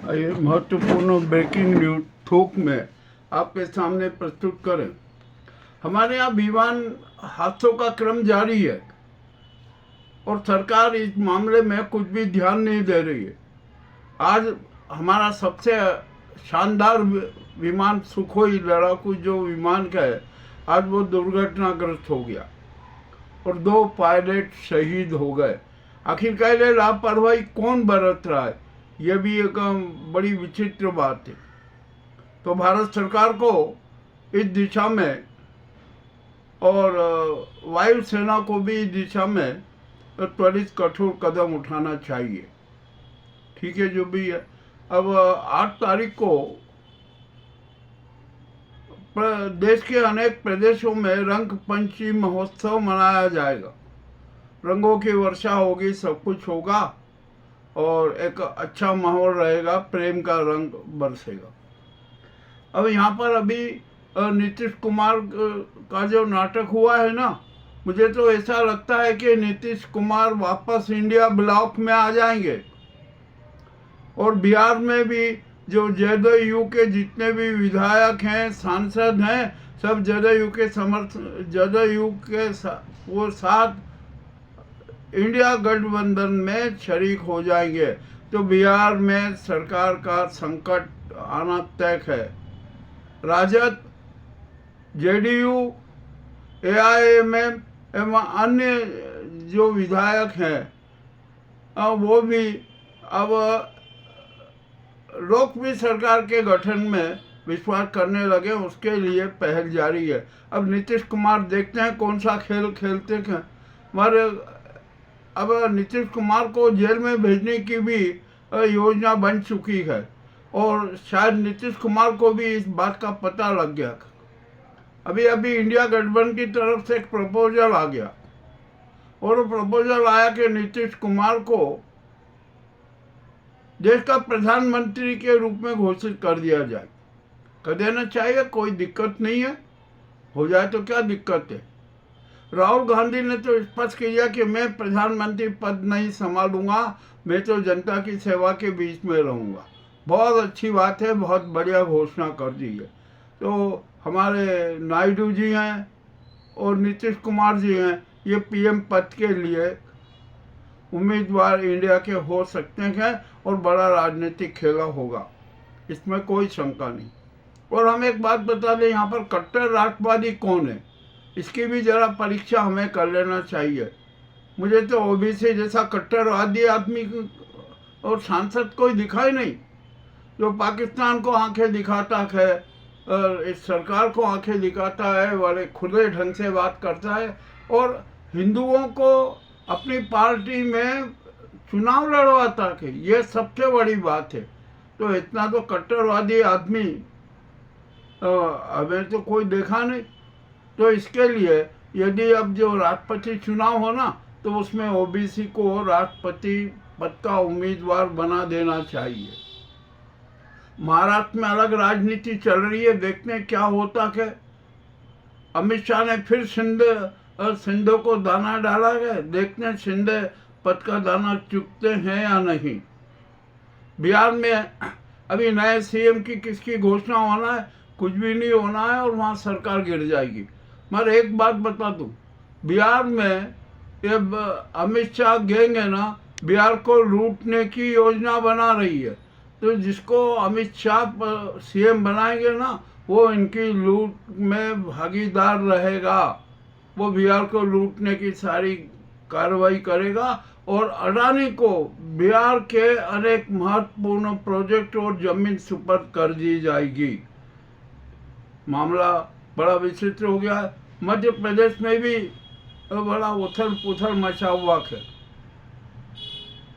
ये महत्वपूर्ण breaking news थोक में आपके सामने प्रस्तुत करें। हमारे यहाँ विमान हादसों का क्रम जारी है और सरकार इस मामले में कुछ भी ध्यान नहीं दे रही है। आज हमारा सबसे शानदार विमान सुखोई लड़ाकू जो विमान का है, आज वो दुर्घटनाग्रस्त हो गया और 2 पायलट शहीद हो गए। आखिर क्या लापरवाही कौन बरत रहा है, यह भी एक बड़ी विचित्र बात है। तो भारत सरकार को इस दिशा में और वायुसेना को भी इस दिशा में त्वरित कठोर कदम उठाना चाहिए। ठीक है, जो भी है। अब 8 तारीख को देश के अनेक प्रदेशों में रंग पंचमी महोत्सव मनाया जाएगा। रंगों की वर्षा होगी, सब कुछ होगा और एक अच्छा माहौल रहेगा, प्रेम का रंग बरसेगा। अब यहाँ पर अभी नीतीश कुमार का जो नाटक हुआ है ना, मुझे तो ऐसा लगता है कि नीतीश कुमार वापस इंडिया ब्लॉक में आ जाएंगे और बिहार में भी जो जदयू के जितने भी विधायक हैं, सांसद हैं, सब जदयू के वो साथ इंडिया गठबंधन में शरीक हो जाएंगे। तो बिहार में सरकार का संकट आना तय है। राजद, जेडीयू, एआईएमएम एवं अन्य जो विधायक हैं वो भी अब लोग भी सरकार के गठन में विश्वास करने लगे, उसके लिए पहल जारी है। अब नीतीश कुमार देखते हैं कौन सा खेल खेलते हैं। मगर अब नीतीश कुमार को जेल में भेजने की भी योजना बन चुकी है और शायद नीतीश कुमार को भी इस बात का पता लग गया। अभी इंडिया गठबंधन की तरफ से एक प्रपोजल आ गया और वो प्रपोजल आया कि नीतीश कुमार को देश का प्रधानमंत्री के रूप में घोषित कर दिया जाए। कर देना चाहिए, कोई दिक्कत नहीं है, हो जाए तो क्या दिक्कत है। राहुल गांधी ने तो स्पष्ट किया कि मैं प्रधानमंत्री पद नहीं संभालूंगा, मैं तो जनता की सेवा के बीच में रहूंगा। बहुत अच्छी बात है, बहुत बढ़िया घोषणा कर दी है। तो हमारे नायडू जी हैं और नीतीश कुमार जी हैं, ये पीएम पद के लिए उम्मीदवार इंडिया के हो सकते हैं और बड़ा राजनीतिक खेला होगा, इसमें कोई शंका नहीं। और हम एक बात बता दें, यहाँ पर कट्टर राष्ट्रवादी कौन है, इसकी भी जरा परीक्षा हमें कर लेना चाहिए। मुझे तो ओबीसी जैसा कट्टरवादी आदमी और सांसद कोई दिखाई नहीं, जो पाकिस्तान को आंखें दिखाता है और इस सरकार को आंखें दिखाता है, वाले खुले ढंग से बात करता है और हिंदुओं को अपनी पार्टी में चुनाव लड़वाता है। ये सबसे बड़ी बात है। तो इतना तो कट्टरवादी आदमी हमें तो कोई देखा नहीं। तो इसके लिए यदि अब जो राष्ट्रपति चुनाव हो ना, तो उसमें ओबीसी को राष्ट्रपति पद का उम्मीदवार बना देना चाहिए। महाराष्ट्र में अलग राजनीति चल रही है, देखते हैं क्या होता है। अमित शाह ने फिर शिंदे को दाना डाला है, देखते हैं शिंदे पद का दाना चुकते हैं या नहीं। बिहार में अभी नए सीएम की किसकी घोषणा होना है, कुछ भी नहीं होना है और वहाँ सरकार गिर जाएगी। मगर एक बात बता दूं, बिहार में ये अमित शाह गैंग है ना, बिहार को लूटने की योजना बना रही है। तो जिसको अमित शाह सीएम बनाएंगे ना, वो इनकी लूट में भागीदार रहेगा। वो बिहार को लूटने की सारी कार्रवाई करेगा और अडानी को बिहार के अनेक महत्वपूर्ण प्रोजेक्ट और जमीन सुपर्द कर दी जाएगी। मामला बड़ा विचित्र हो गया है। मध्य प्रदेश में भी बड़ा उथल पुथल मचा हुआ है।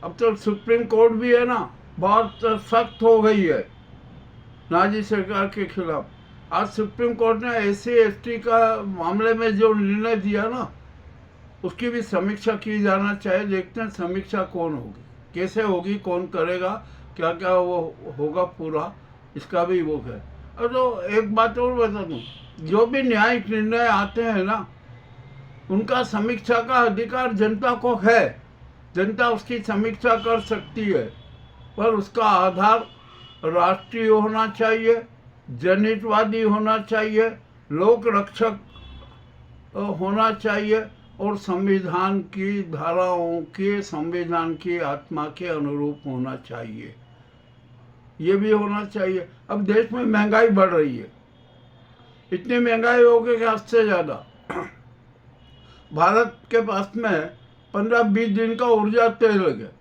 अब तो सुप्रीम कोर्ट भी है ना, बहुत सख्त हो गई है नाजी सरकार के खिलाफ। आज सुप्रीम कोर्ट ने SC/ST का मामले में जो निर्णय दिया ना, उसकी भी समीक्षा की जाना चाहिए। देखते हैं समीक्षा कौन होगी, कैसे होगी, कौन करेगा, क्या क्या वो होगा पूरा, इसका भी वो है। और तो एक बात और बता दूँ, जो भी न्यायिक निर्णय आते हैं ना, उनका समीक्षा का अधिकार जनता को है। जनता उसकी समीक्षा कर सकती है, पर उसका आधार राष्ट्रीय होना चाहिए, जनहितवादी होना चाहिए, लोक रक्षक होना चाहिए और संविधान की धाराओं के, संविधान की आत्मा के अनुरूप होना चाहिए। ये भी होना चाहिए। अब देश में महंगाई बढ़ रही है, इतनी महंगाई हो गई कि हद से ज़्यादा। भारत के पास में 15-20 दिन का ऊर्जा तेल है,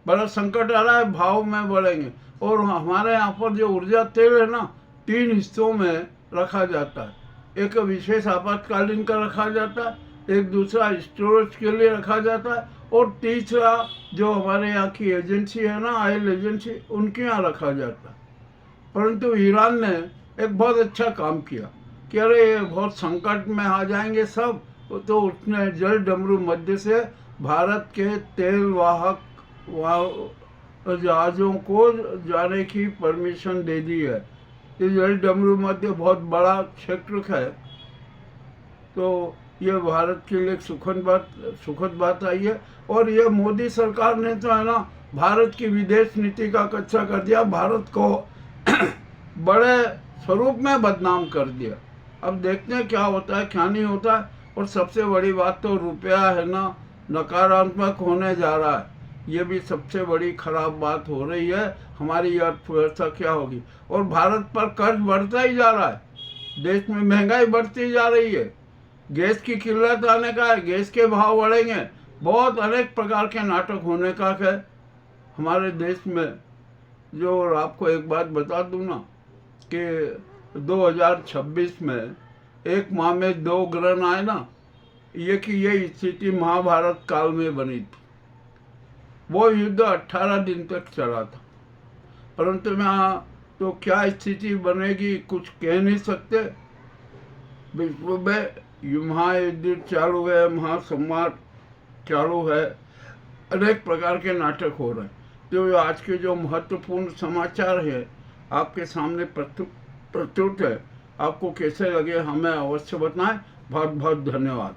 बड़ा संकट आ रहा है, भाव में बढ़ेंगे। और हमारे यहाँ पर जो ऊर्जा तेल है ना, 3 हिस्सों में रखा जाता है। एक विशेष आपातकालीन का रखा जाता है, एक दूसरा स्टोरेज के लिए रखा जाता है, और तीसरा जो हमारे यहाँ की एजेंसी है ना, ऑयल एजेंसी, उनके यहाँ रखा जाता है। परंतु ईरान ने एक बहुत अच्छा काम किया कि अरे ये बहुत संकट में आ जाएंगे सब, तो उसने जल डमरू मध्य से भारत के तेल वाहक जहाज़ों को जाने की परमिशन दे दी है। ये जल डमरू मध्य बहुत बड़ा क्षेत्र है, तो ये भारत के लिए सुखद बात आई है। और ये मोदी सरकार ने तो है ना, भारत की विदेश नीति का कच्चा कर दिया, भारत को बड़े स्वरूप में बदनाम कर दिया। अब देखते हैं क्या होता है, क्या नहीं होता है। और सबसे बड़ी बात तो रुपया है ना, नकारात्मक होने जा रहा है। ये भी सबसे बड़ी खराब बात हो रही है। हमारी अर्थव्यवस्था क्या होगी? और भारत पर कर्ज बढ़ता ही जा रहा है, देश में महंगाई बढ़ती जा रही है, गैस की किल्लत आने का है, गैस के भाव बढ़ेंगे, बहुत अनेक प्रकार के नाटक होने का है हमारे देश में। जो और आपको एक बात बता दूं ना कि 2026 में एक माह में 2 ग्रहण आए ना, ये कि ये स्थिति महाभारत काल में बनी थी। वो युद्ध 18 दिन तक चला था, परंतु यहाँ तो क्या स्थिति बनेगी कुछ कह नहीं सकते। विश्व में महायुद्ध चालू है, महासंवाद चालू है, अनेक प्रकार के नाटक हो रहे हैं। तो आज के जो महत्वपूर्ण समाचार है आपके सामने प्रस्तुत है। आपको कैसे लगे हमें अवश्य बताएं। बहुत बहुत धन्यवाद।